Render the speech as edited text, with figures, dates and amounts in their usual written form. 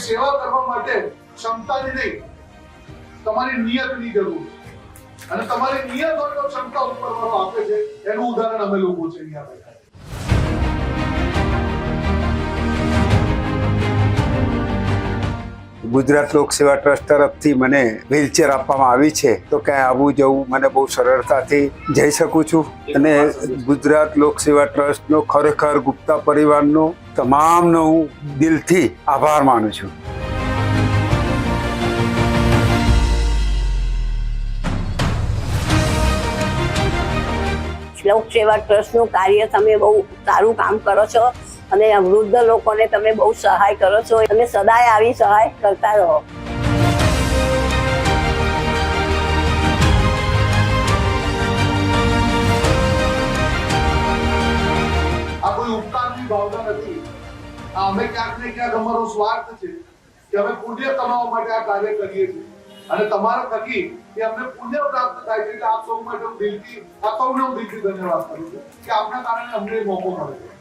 સેવા કરવા માટે ક્ષમતાની નહીં, તમારી નિયતની જરૂર છે અને તમારી નિયત હોય તો ક્ષમતા ઉપરવાળો આપે છે. એનું ઉદાહરણ અમે લોકો છે અહીંયા બેઠા. ગુજરાત લોક સેવા ટ્રસ્ટ તરફથી મને વ્હીલચેર આપવામાં આવી છે, તો ક્યાંય આવવું જવું મને બહુ સરળતાથી જઈ શકું છું. અને ગુજરાત લોક સેવા ટ્રસ્ટનો ખરેખર ગુપ્તા પરિવારનો તમામનો હું દિલથી આભાર માનું છું. લોક સેવા ટ્રસ્ટનું કાર્ય તમે બહુ સારું કામ કરો છો અને વૃદ્ધ લોકોને તમે બહુ સહાય કરો છો. તમે સદાય આવી સહાય કરતા રહો. આ કોઈ ઉપકારની ભાવના નથી. આ અમે ક્યાંક ને ક્યાંક અમારો સ્વાર્થ છે કે અમે પુણ્ય કમાવા માટે આ કાર્ય કરીએ છીએ અને તમારા થકી કે અમને પુણ્ય પ્રાપ્ત થાય છે. એટલે આપ સૌ માટે હું દિલથી, આ સૌને હું દિલથી ધન્યવાદ કરું છું કે આપના કારણે અમને મોકો મળે છે.